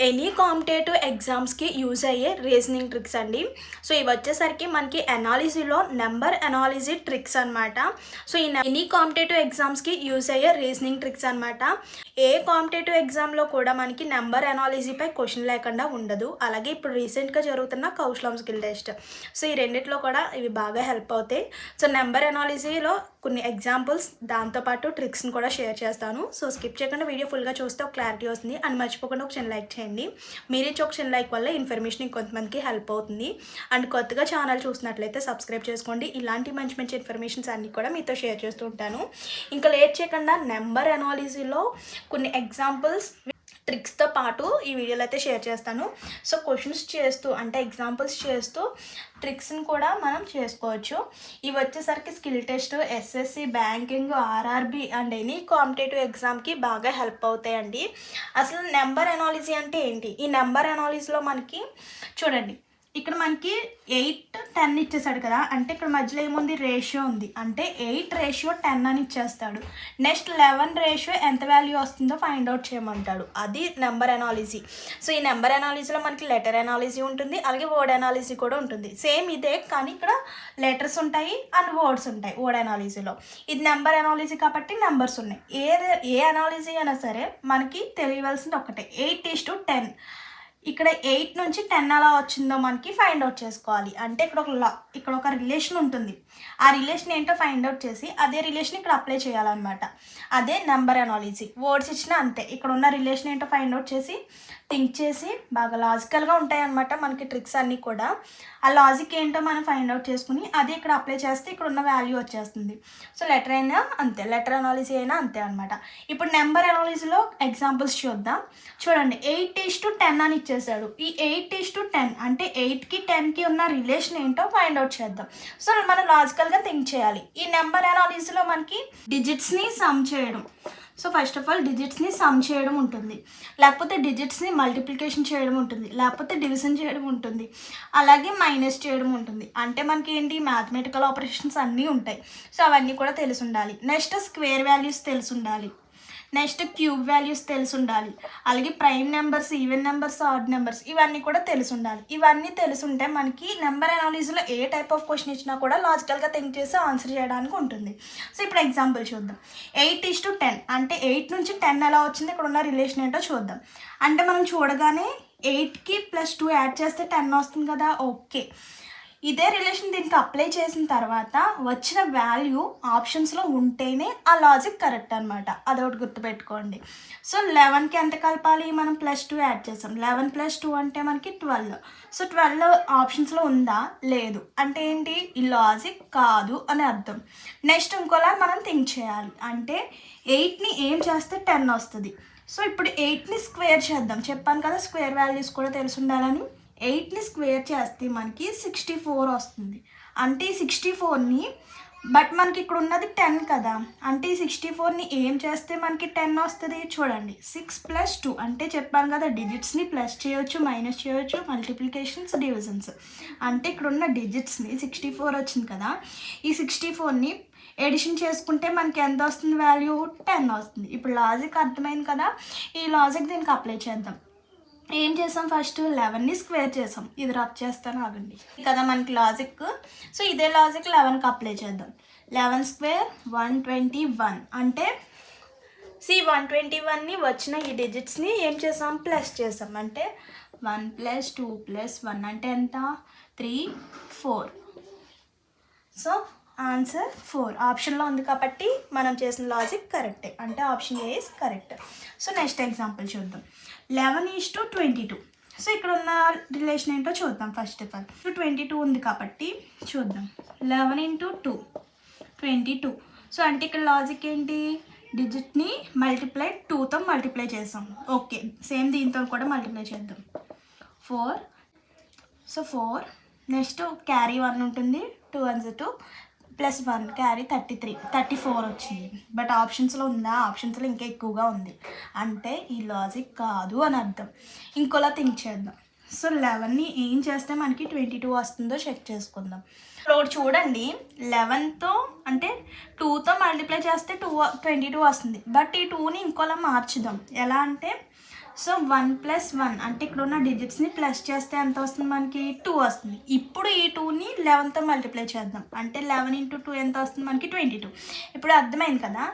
Any competitive ఎగ్జామ్స్కి use అయ్యే reasoning tricks అండి. సో ఇవి వచ్చేసరికి మనకి అనాలిసిలో నెంబర్ అనాలిసిస్ ట్రిక్స్ అనమాట. సో ఈ ఎనీ కాంపిటేటివ్ ఎగ్జామ్స్కి యూజ్ అయ్యే రీజనింగ్ ట్రిక్స్ అనమాట. ఏ కాంపిటేటివ్ ఎగ్జామ్లో కూడా మనకి నెంబర్ అనాలిసిపై క్వశ్చన్ లేకుండా ఉండదు. అలాగే ఇప్పుడు రీసెంట్గా జరుగుతున్న కౌశలం స్కిల్ టెస్ట్, సో ఈ రెండిట్లో కూడా ఇవి బాగా హెల్ప్ అవుతాయి. సో నెంబర్ అనాలిసిలో కొన్ని ఎగ్జాంపుల్స్ దాంతోపాటు ట్రిక్స్ని కూడా షేర్ చేస్తాను. సో స్కిప్ చేయకుండా వీడియో ఫుల్గా చూస్తే ఒక క్లారిటీ వస్తుంది. అండ్ మర్చిపోకుండా ఒక చిన్న లైక్ చేయండి. మీరు ఇచ్చే ఒక చిన్న లైక్ వల్ల ఇన్ఫర్మేషన్ ఇంకొంతమందికి హెల్ప్ అవుతుంది. అండ్ కొత్తగా ఛానల్ చూసినట్లయితే సబ్స్క్రైబ్ చేసుకోండి. ఇలాంటి మంచి మంచి ఇన్ఫర్మేషన్స్ అన్నీ కూడా మీతో షేర్ చేస్తూ ఉంటాను. ఇంకా లేట్ చేయకుండా నెంబర్ అనాలిసిలో కొన్ని ఎగ్జాంపుల్స్ ట్రిక్స్తో పాటు ఈ వీడియోలో అయితే షేర్ చేస్తాను. సో క్వశ్చన్స్ చేస్తూ అంటే ఎగ్జాంపుల్స్ చేస్తూ ట్రిక్స్ని కూడా మనం చేసుకోవచ్చు. ఇవి వచ్చేసరికి skill test, SSC, banking, RRB and any competitive ఎగ్జామ్కి బాగా హెల్ప్ అవుతాయండి. అసలు నెంబర్ అనాలిసిస్ అంటే ఏంటి? ఈ నెంబర్ అనాలిసిస్లో మనకి చూడండి, ఇక్కడ మనకి 8, 10 ఇచ్చేసాడు కదా. అంటే ఇక్కడ మధ్యలో ఏముంది? రేషియో ఉంది. అంటే 8:10 అని ఇచ్చేస్తాడు. నెక్స్ట్ 11 ఎంత వాల్యూ వస్తుందో ఫైండ్ అవుట్ చేయమంటాడు. అది నెంబర్ అనాలిసిస్. సో ఈ నెంబర్ అనాలిసిస్లో మనకి లెటర్ అనాలిసిస్ ఉంటుంది, అలాగే వర్డ్ అనాలిసిస్ కూడా ఉంటుంది. సేమ్ ఇదే, కానీ ఇక్కడ లెటర్స్ ఉంటాయి అండ్ వర్డ్స్ ఉంటాయి వర్డ్ అనాలిసిస్లో. ఇది నెంబర్ అనాలిసిస్ కాబట్టి నెంబర్స్ ఉన్నాయి. ఏ అనాలిసిస్ అయినా సరే మనకి తెలియవలసింది ఒకటే, 8:10. ఇక్కడ 8 నుంచి 10 ఎలా వచ్చిందో మనకి ఫైండ్ అవుట్ చేసుకోవాలి. అంటే ఇక్కడ ఒక రిలేషన్ ఉంటుంది. ఆ రిలేషన్ ఏంటో ఫైండ్ అవుట్ చేసి అదే రిలేషన్ ఇక్కడ అప్లై చేయాలన్నమాట. అదే నెంబర్ అనాలిసిస్. వర్డ్స్ ఇచ్చినా అంతే, ఇక్కడ ఉన్న రిలేషన్ ఏంటో ఫైండ్ అవుట్ చేసి థింక్ చేసి బాగా లాజికల్గా ఉంటాయి అన్నమాట మనకి ట్రిక్స్ అన్నీ కూడా. ఆ లాజిక్ ఏంటో మనం ఫైండ్ అవుట్ చేసుకుని అది ఇక్కడ అప్లై చేస్తే ఇక్కడ ఉన్న వాల్యూ వచ్చేస్తుంది. సో లెటర్ అయినా అంతే, లెటర్ అనాలిసిస్ అయినా అంతే అనమాట. ఇప్పుడు నెంబర్ అనాలిసిస్లో ఎగ్జాంపుల్స్ చూద్దాం. చూడండి, 8:10 అని ఇచ్చేసాడు. ఈ 8:10 అంటే 8కి 10కి ఉన్న రిలేషన్ ఏంటో ఫైండ్ అవుట్ చేద్దాం. సో మనం లాజికల్గా థింక్ చేయాలి. ఈ నెంబర్ అనాలిసిస్లో మనకి డిజిట్స్ని సమ్ చేయడం. సో ఫస్ట్ ఆఫ్ ఆల్ డిజిట్స్ని సమ్ చేయడం ఉంటుంది, లేకపోతే డిజిట్స్ని మల్టిప్లికేషన్ చేయడం ఉంటుంది, లేకపోతే డివిజన్ చేయడం ఉంటుంది, అలాగే మైనస్ చేయడం ఉంటుంది. అంటే మనకి ఏంటి, మ్యాథమెటికల్ ఆపరేషన్స్ అన్నీ ఉంటాయి. సో అవన్నీ కూడా తెలిసి ఉండాలి. నెక్స్ట్ స్క్వేర్ వాల్యూస్ తెలిసి ఉండాలి. నెక్స్ట్ క్యూబ్ వాల్యూస్ తెలిసి ఉండాలి. అలాగే prime numbers, even numbers, odd numbers ఇవన్నీ కూడా తెలిసి ఉండాలి. ఇవన్నీ తెలిసి ఉంటే మనకి నెంబర్ అనాలిసిస్లో ఏ టైప్ ఆఫ్ క్వశ్చన్ ఇచ్చినా కూడా లాజికల్గా థింక్ చేసి ఆన్సర్ చేయడానికి ఉంటుంది. సో ఇప్పుడు ఎగ్జాంపుల్ చూద్దాం. 8:10 అంటే 8 నుంచి 10 ఎలా వచ్చింది, ఇక్కడ ఉన్న రిలేషన్ ఏంటో చూద్దాం. అంటే మనం చూడగానే 8కి +2 యాడ్ చేస్తే 10 వస్తుంది కదా. ఓకే, ఇదే రిలేషన్ దీనికి అప్లై చేసిన తర్వాత వచ్చిన వాల్యూ ఆప్షన్స్లో ఉంటేనే ఆ లాజిక్ కరెక్ట్ అనమాట. అదొకటి గుర్తుపెట్టుకోండి. సో 11కి ఎంత కలపాలి, మనం +2 యాడ్ చేసాం. 11 + 2 అంటే మనకి 12. సో 12 ఆప్షన్స్లో ఉందా? లేదు. అంటే ఏంటి, ఈ లాజిక్ కాదు అని అర్థం. నెక్స్ట్ ఇంకోలా మనం థింక్ చేయాలి. అంటే 8ని ఏం చేస్తే 10 వస్తుంది. సో ఇప్పుడు 8ని స్క్వేర్ చేద్దాం. చెప్పాను కదా స్క్వేర్ వాల్యూస్ కూడా తెలిసి ఉండాలని. 8ని స్క్వేర్ చేస్తే మనకి 64 వస్తుంది. అంటే ఈ 64ని, బట్ మనకి ఇక్కడ ఉన్నది 10 కదా. అంటే ఈ 64ని ఏం చేస్తే మనకి 10 వస్తుంది? చూడండి, 6 + 2 అంటే చెప్పాను కదా డిజిట్స్ని ప్లస్ చేయొచ్చు, మైనస్ చేయొచ్చు, మల్టిప్లికేషన్స్, డివిజన్స్. అంటే ఇక్కడ ఉన్న డిజిట్స్ని 64 వచ్చింది కదా. ఈ 64ని ఎడిషన్ చేసుకుంటే మనకి ఎంత వస్తుంది వాల్యూ? 10 వస్తుంది. ఇప్పుడు లాజిక్ అర్థమైంది కదా. ఈ లాజిక్ దీనికి అప్లై చేద్దాం. ఏం చేసాం, ఫస్ట్ 11ని స్క్వేర్ చేసాం. ఇది రబ్ చేస్తాను, ఆగండి కదా మనకి లాజిక్. సో ఇదే లాజిక్ 11కి అప్లై చేద్దాం. 11 స్క్వేర్ 121 అంటే 121ని వచ్చిన ఈ డిజిట్స్ని ఏం చేసాం, ప్లస్ చేసాం. అంటే 1 + 2 + 1 అంటే ఎంత? 3, 4. సో ఆన్సర్ 4 ఆప్షన్లో ఉంది కాబట్టి మనం చేసిన లాజిక్ కరెక్టే. అంటే option A is correct. So next example చూద్దాం. 11:22. సో ఇక్కడ ఉన్న రిలేషన్ ఏంటో చూద్దాం. ఫస్ట్ ఆఫ్ ఆల్ 22 ఉంది కాబట్టి చూద్దాం. 11 × 2 22. సో అంటే ఇక్కడ లాజిక్ ఏంటి, డిజిట్ని 2తో మల్టిప్లై చేసాం. ఓకే, సేమ్ దీంతో కూడా మల్టిప్లై చేద్దాం. 4. సో 4. నెక్స్ట్ క్యారీ 1 ఉంటుంది. 2 1 2 +1 క్యారీ 34 వచ్చింది. బట్ ఆప్షన్స్లో ఉందా? ఆప్షన్స్లో ఇంకా ఎక్కువగా ఉంది. అంటే ఈ లాజిక్ కాదు అని అర్థం. ఇంకోలా థింక్ చేద్దాం. సో 11ని ఏం చేస్తే మనకి 22 వస్తుందో చెక్ చేసుకుందాం. ఇప్పుడు చూడండి, 11తో అంటే 2తో మల్టిప్లై చేస్తే 22 వస్తుంది. బట్ ఈ 2ని ఇంకోలా మార్చుదాం. ఎలా అంటే సో 1 + 1 అంటే ఇక్కడ ఉన్న డిజిట్స్ని ప్లస్ చేస్తే ఎంత వస్తుంది మనకి 2 వస్తుంది. ఇప్పుడు ఈ 2ని 11తో మల్టిప్లై చేద్దాం. అంటే 11 × 2 ఎంత వస్తుంది మనకి 22. ఇప్పుడు అర్థమైంది కదా.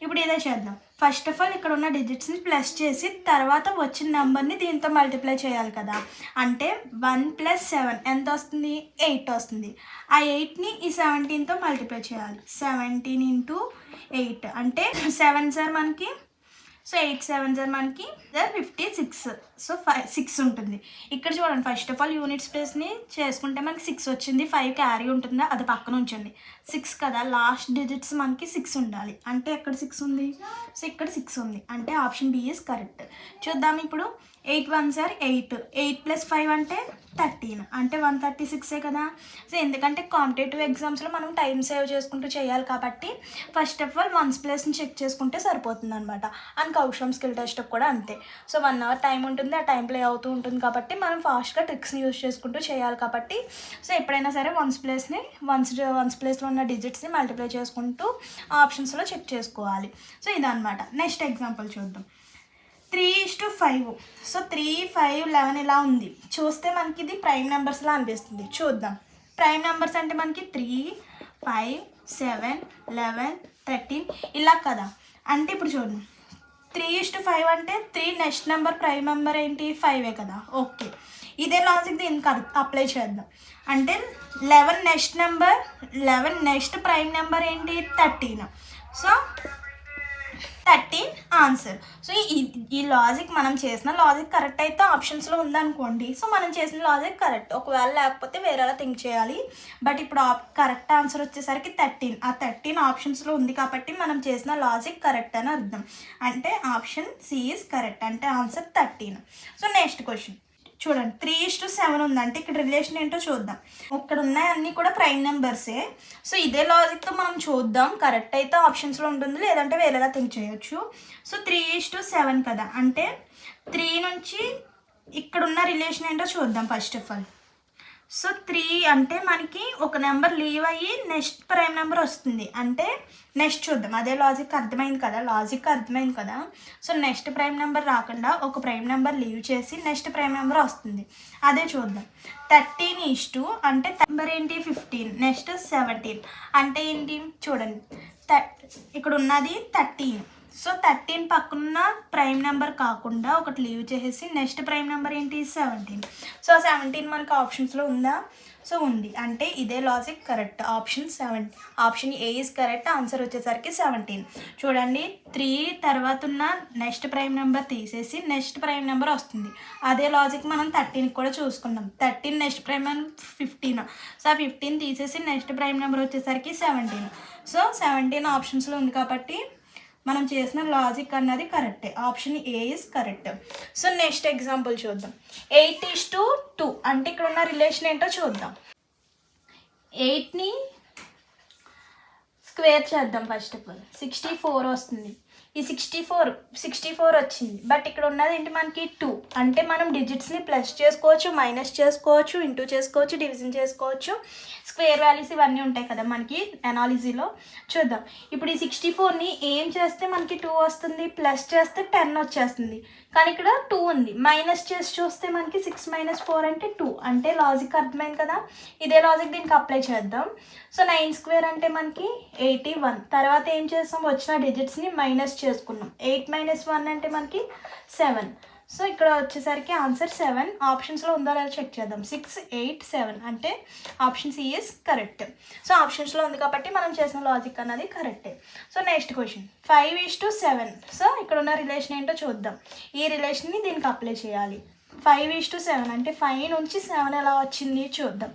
ఇప్పుడు ఇదే చేద్దాం. ఫస్ట్ ఆఫ్ ఆల్ ఇక్కడ ఉన్న డిజిట్స్ని ప్లస్ చేసి తర్వాత వచ్చిన నెంబర్ని దీంతో మల్టిప్లై చేయాలి కదా. అంటే 1 + 7 ఎంత వస్తుంది 8 వస్తుంది. ఆ 8ని ఈ 17తో మల్టిప్లై చేయాలి. 17 × 8 అంటే 7 సార్ మనకి, సో 8 7 సార్ మనకి 56. సో 6 ఉంటుంది. ఇక్కడ చూడండి ఫస్ట్ ఆఫ్ ఆల్ యూనిట్స్ ప్లేస్ని చేసుకుంటే మనకి 6 వచ్చింది. 5 క్యారీ ఉంటుందా అది పక్కన ఉంచండి. 6 కదా, లాస్ట్ డిజిట్స్ మనకి 6 ఉండాలి. అంటే ఎక్కడ 6 ఉంది, సో ఇక్కడ 6 ఉంది. అంటే ఆప్షన్ బి ఈజ్ కరెక్ట్. చూద్దాం ఇప్పుడు. 8 1 సార్ 8, 8 + 5 అంటే 13, అంటే 136 కదా. సో ఎందుకంటే కాంపిటేటివ్ ఎగ్జామ్స్లో మనం టైం సేవ్ చేసుకుంటూ చేయాలి కాబట్టి ఫస్ట్ ఆఫ్ ఆల్ వన్స్ ప్లేస్ని చెక్ చేసుకుంటే సరిపోతుంది అనమాట. అండ్ కౌశలం స్కిల్ టెస్ట్ కూడా అంతే. సో 1 అవర్ టైం ఉంటుంది, ఆ టైం ప్లే అవుతూ ఉంటుంది కాబట్టి మనం ఫాస్ట్గా ట్రిక్స్ని యూజ్ చేసుకుంటూ చేయాలి కాబట్టి సో ఎప్పుడైనా సరే వన్స్ ప్లేస్లో ఉన్న డిజిట్స్ని మల్టిప్లై చేసుకుంటూ ఆప్షన్స్లో చెక్ చేసుకోవాలి. సో ఇదనమాట. నెక్స్ట్ ఎగ్జాంపుల్ చూద్దాం. 3:5. సో 3 5 11 ఇలా ఉంది. చూస్తే మనకి ఇది ప్రైమ్ నెంబర్స్లా అనిపిస్తుంది. చూద్దాం. ప్రైమ్ నెంబర్స్ అంటే మనకి 3 5 7 11 13 ఇలా కదా. అంటే ఇప్పుడు చూడండి 3:5 అంటే 3 నెక్స్ట్ నెంబర్ ప్రైమ్ నెంబర్ ఏంటి 5 కదా. ఓకే, ఇదే లాజిక్ దీనికి అప్లై చేద్దాం. అంటే 11 నెక్స్ట్ ప్రైమ్ నెంబర్ ఏంటి 13. So 13 answer. సో ఈ లాజిక్ మనం చేసిన లాజిక్ కరెక్ట్ అయితే ఆప్షన్స్లో ఉందనుకోండి, సో మనం చేసిన లాజిక్ కరెక్ట్. ఒకవేళ లేకపోతే వేరేలా థింక్ చేయాలి. బట్ ఇప్పుడు కరెక్ట్ ఆన్సర్ వచ్చేసరికి 13. ఆ 13 ఆప్షన్స్లో ఉంది కాబట్టి మనం చేసిన లాజిక్ కరెక్ట్ అని అర్థం. అంటే ఆప్షన్ సి ఈజ్ కరెక్ట్. అంటే ఆన్సర్ 13. సో నెక్స్ట్ క్వశ్చన్ చూడండి. 3:7 ఉందంటే ఇక్కడ రిలేషన్ ఏంటో చూద్దాం. ఇక్కడ ఉన్నాయన్నీ కూడా ప్రైమ్ నెంబర్సే. సో ఇదే లాజిక్తో మనం చూద్దాం. కరెక్ట్ అయితే ఆప్షన్స్లో ఉంటుంది, లేదంటే వేరేలా థింక్ చేయొచ్చు. సో 3:7 కదా. అంటే 3 నుంచి ఇక్కడ ఉన్న రిలేషన్ ఏంటో చూద్దాం ఫస్ట్ ఆఫ్ ఆల్. సో 3 అంటే మనకి ఒక నెంబర్ లీవ్ అయ్యి నెక్స్ట్ ప్రైమ్ నెంబర్ వస్తుంది. అంటే నెక్స్ట్ చూద్దాం. అదే లాజిక్ అర్థమైంది కదా. సో నెక్స్ట్ ప్రైమ్ నెంబర్ రాకుండా ఒక ప్రైమ్ నెంబర్ లీవ్ చేసి నెక్స్ట్ ప్రైమ్ నెంబర్ వస్తుంది. అదే చూద్దాం. 13 అంటే నెంబర్ ఏంటి 15, నెక్స్ట్ 17 అంటే ఏంటి చూడండి. ఇక్కడ ఉన్నది 13. సో 13 పక్కన ప్రైమ్ నెంబర్ కాకుండా ఒకటి లీవ్ చేసేసి నెక్స్ట్ ప్రైమ్ నెంబర్ ఏంటి 17. సో 17 మనకు ఆప్షన్స్లో ఉందా, సో ఉంది. అంటే ఇదే logic correct. Option A is correct. Answer వచ్చేసరికి 17. చూడండి 3 తర్వాత ఉన్న నెక్స్ట్ ప్రైమ్ నెంబర్ తీసేసి నెక్స్ట్ ప్రైమ్ నెంబర్ వస్తుంది. అదే లాజిక్ మనం 13 కూడా చూసుకున్నాం. 13 నెక్స్ట్ ప్రైమ్ నెంబర్ 15. సో 15 తీసేసి నెక్స్ట్ ప్రైమ్ నెంబర్ వచ్చేసరికి 17. సో 17 ఆప్షన్స్లో ఉంది కాబట్టి మనం చేసిన లాజిక్ అన్నది కరెక్టే. Option A is correct. So next example చూద్దాం. 8:2 అంటే ఇక్కడ ఉన్న రిలేషన్ ఏంటో చూద్దాం. 8ని స్క్వేర్ చేద్దాం. ఫస్ట్ ఆఫ్ ఆల్ 64 వస్తుంది. ఈ 64 వచ్చింది. బట్ ఇక్కడ ఉన్నది ఏంటి మనకి 2. అంటే మనం డిజిట్స్ని ప్లస్ చేసుకోవచ్చు, మైనస్ చేసుకోవచ్చు, ఇంటూ చేసుకోవచ్చు, డివిజన్ చేసుకోవచ్చు, స్క్వేర్ వాల్యూస్ ఇవన్నీ ఉంటాయి కదా మనకి అనాలిజీలో. చూద్దాం. ఇప్పుడు ఈ 64ని ఏం చేస్తే మనకి 2 వస్తుంది, ప్లస్ చేస్తే 10 వచ్చేస్తుంది. కానీ ఇక్కడ 2 ఉంది. మైనస్ చేసి చూస్తే మనకి 6 - 4 అంటే 2. అంటే లాజిక్ అర్థమైంది కదా. ఇదే లాజిక్ దీనికి అప్లై చేద్దాం. సో 9² అంటే మనకి 81. తర్వాత ఏం చేస్తాం, వచ్చిన డిజిట్స్ని మైనస్ చేసుకున్నాం. 8 - 1 అంటే మనకి 7. సో ఇక్కడ వచ్చేసరికి ఆన్సర్ 7. ఆప్షన్స్లో ఉందో లేదో చెక్ చేద్దాం. 6 8 7 అంటే option C is correct. So ఆప్షన్స్లో ఉంది కాబట్టి మనం చేసిన లాజిక్ అన్నది కరెక్టే. So next question 5:7. సో ఇక్కడ ఉన్న రిలేషన్ ఏంటో చూద్దాం. ఈ రిలేషన్ని దీనికి అప్లై చేయాలి. 5:7 అంటే 5 నుంచి 7 ఎలా వచ్చింది చూద్దాం.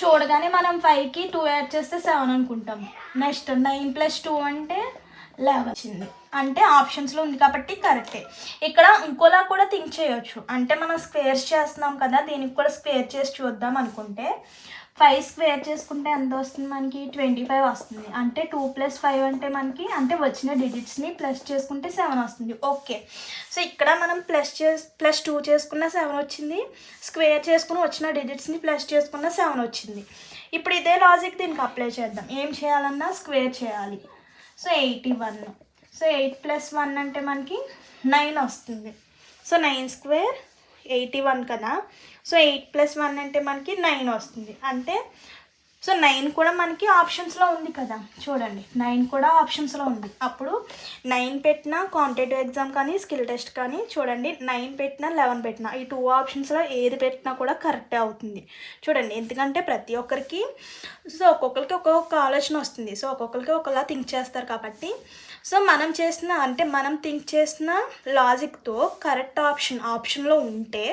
చూడగానే మనం 5కి 2 యాడ్ చేస్తే 7 అనుకుంటాం. నెక్స్ట్ 9 + 2 అంటే 11 వచ్చింది. అంటే ఆప్షన్స్లో ఉంది కాబట్టి కరెక్టే. ఇక్కడ ఇంకోలా కూడా థింక్ చేయొచ్చు. అంటే మనం స్క్వేర్స్ చేస్తున్నాం కదా, దీనికి కూడా స్క్వేర్ చేసి చూద్దాం అనుకుంటే 5 స్క్వేర్ చేసుకుంటే ఎంత వస్తుంది మనకి 25 వస్తుంది. అంటే 2 + 5 అంటే మనకి అంటే వచ్చిన డిజిట్స్ని ప్లస్ చేసుకుంటే 7 వస్తుంది. ఓకే, సో ఇక్కడ మనం ప్లస్ 2 చేసుకున్న 7 వచ్చింది, స్క్వేర్ చేసుకుని వచ్చిన డిజిట్స్ని ప్లస్ చేసుకున్న 7 వచ్చింది. ఇప్పుడు ఇదే లాజిక్ దీనికి అప్లై చేద్దాం. ఏం చేయాలన్నా స్క్వేర్ చేయాలి. సో 81 సో 8 + 1 అంటే మనకి 9 వస్తుంది. సో 9 స్క్వేర్ 81 కదా. సో 8 + 1 అంటే మనకి 9 వస్తుంది. అంటే సో 9 కూడా మనకి ఆప్షన్స్లో ఉంది కదా, చూడండి 9 కూడా ఆప్షన్స్లో ఉంది. అప్పుడు 9 పెట్టినా కాంపిటేటివ్ ఎగ్జామ్ కానీ స్కిల్ టెస్ట్ కానీ చూడండి 9 పెట్టినా 11 పెట్టినా ఈ 2 ఆప్షన్స్లో ఏది పెట్టినా కూడా కరెక్టే అవుతుంది. చూడండి ఎందుకంటే ప్రతి ఒక్కరికి సో ఒక్కొక్కరికి ఒక్కొక్క ఆలోచన వస్తుంది. సో ఒక్కొక్కరికి ఒకలా థింక్ చేస్తారు కాబట్టి సో మనం థింక్ చేసిన లాజిక్తో కరెక్ట్ ఆప్షన్లో ఉంటే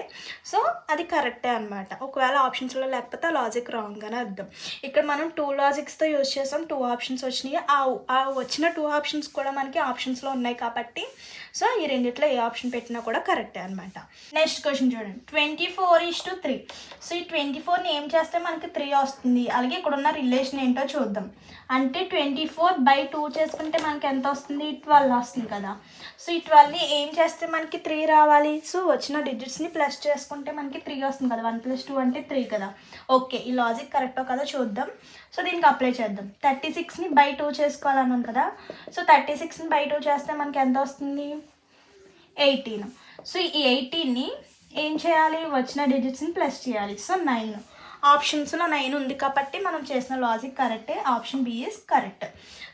సో అది కరెక్టే అనమాట. ఒకవేళ ఆప్షన్స్లో లేకపోతే ఆ లాజిక్ రాంగ్ అని అర్థం. ఇక్కడ మనం 2 లాజిక్స్తో యూజ్ చేసాం, 2 ఆప్షన్స్ వచ్చినాయి. ఆ వచ్చిన 2 ఆప్షన్స్ కూడా మనకి ఆప్షన్స్లో ఉన్నాయి కాబట్టి సో ఈ రెండిట్లో ఏ ఆప్షన్ పెట్టినా కూడా కరెక్టే అనమాట. నెక్స్ట్ క్వశ్చన్ చూడండి, 24:3. సో ఈ 24ని ఏం చేస్తే మనకి 3 వస్తుంది. అలాగే ఇక్కడ ఉన్న రిలేషన్ ఏంటో చూద్దాం. అంటే 24/2 చేసుకుంటే మనకి ఎంత వస్తుంది, 12 వస్తుంది కదా. సో ఈ 12ని ఏం చేస్తే మనకి 3 రావాలి. సో వచ్చిన డిజిట్స్ని ప్లస్ చేసుకుంటే మనకి 3 వస్తుంది కదా. 1 + 2 అంటే 3 కదా. ఓకే, ఈ లాజిక్ కరెక్టో కదా చూద్దాం. సో దీనికి అప్లై చేద్దాం. 36ని /2 చేసుకోవాలన్నాను కదా. సో 36ని /2 చేస్తే మనకి ఎంత వస్తుంది, 18. సో ఈ 18ని ఏం చేయాలి, వచ్చిన డిజిట్స్ని ప్లస్ చేయాలి. సో 9 ఆప్షన్స్లో 9 ఉంది కాబట్టి మనం చేసిన లాజిక్ కరెక్టే. Option B is correct.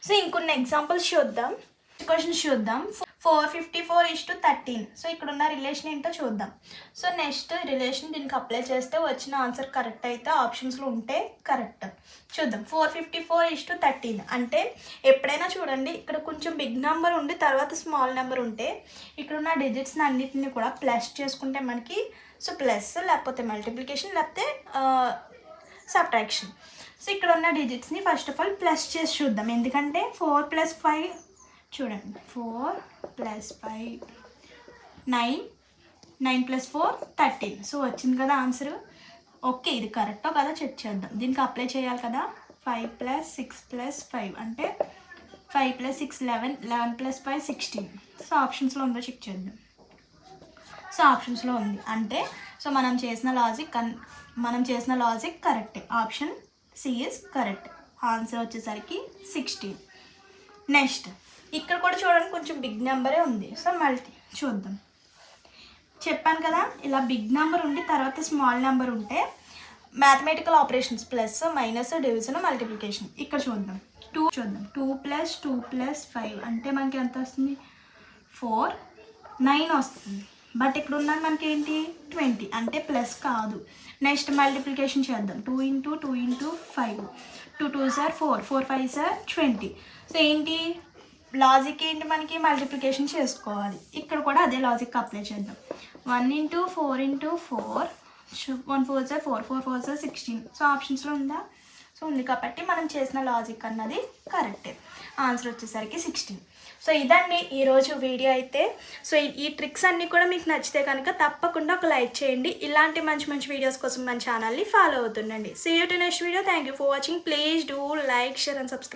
So ఇంకొన్ని ఎగ్జాంపుల్స్ చూద్దాం. క్వశ్చన్ చూద్దాం. 454:13. సో ఇక్కడ ఉన్న రిలేషన్ ఏంటో చూద్దాం. సో నెక్స్ట్ రిలేషన్ దీనికి అప్లై చేస్తే వచ్చిన ఆన్సర్ కరెక్ట్ అయితే ఆప్షన్స్లో ఉంటే కరెక్ట్. చూద్దాం. 454:13 అంటే ఎప్పుడైనా చూడండి ఇక్కడ కొంచెం బిగ్ నెంబర్ ఉండి తర్వాత స్మాల్ నెంబర్ ఉంటే ఇక్కడ ఉన్న డిజిట్స్ని అన్నిటిని కూడా ప్లస్ చేసుకుంటే మనకి సో ప్లస్ లేకపోతే మల్టిప్లికేషన్ లేకపోతే సబ్ట్రాక్షన్. సో ఇక్కడ ఉన్న డిజిట్స్ని ఫస్ట్ ఆఫ్ ఆల్ ప్లస్ చేసి చూద్దాం. ఎందుకంటే 4 + 5 చూడండి, 4 + 5 9, 9 + 4 13. సో వచ్చింది కదా ఆన్సర్. ఓకే, ఇది కరెక్టో కదా చెక్ చేద్దాం. దీనికి అప్లై చేయాలి కదా. 5 + 6 + 5 అంటే 5 + 6 11, 11 + 5 16. సో ఆప్షన్స్లో ఉందో చెక్ చేద్దాం. సో ఆప్షన్స్లో ఉంది అంటే సో మనం చేసిన లాజిక్ కరెక్టే. Option C is correct. Answer వచ్చేసరికి 16. నెక్స్ట్ ఇక్కడ కూడా చూడండి కొంచెం బిగ్ నెంబరే ఉంది. సో చూద్దాం. చెప్పాను కదా ఇలా బిగ్ నెంబర్ ఉండి తర్వాత స్మాల్ నెంబర్ ఉంటే mathematical operations plus minus division multiplication. ఇక్కడ చూద్దాం. 2 + 2 + 5 అంటే మనకి ఎంత వస్తుంది, 4 9 వస్తుంది. బట్ ఇక్కడ ఉన్నది మనకి ఏంటి 20 అంటే ప్లస్ కాదు. నెక్స్ట్ మల్టిప్లికేషన్ చేద్దాం. 2 × 2 × 5 2 2s are 4 4 5s are 20. So ఏంటి లాజిక్ ఏంటి, మనకి మల్టిప్లికేషన్ చేసుకోవాలి. ఇక్కడ కూడా అదే లాజిక్ అప్లై చేద్దాం. 1 × 4 × 4 1 4s are 4 4 4s are 16. So ఆప్షన్స్లో ఉందా, సో ఉంది కాబట్టి మనం చేసిన లాజిక్ అన్నది కరెక్టే. ఆన్సర్ వచ్చేసరికి 16. సో ఇదండి ఈరోజు వీడియో అయితే. సో ఈ ట్రిక్స్ అన్నీ కూడా మీకు నచ్చితే కనుక తప్పకుండా ఒక లైక్ చేయండి. ఇలాంటి మంచి మంచి వీడియోస్ కోసం మన ఛానల్ని ఫాలో అవుతుండండి. See you to next video. Thank you for watching. Please do like, share and subscribe.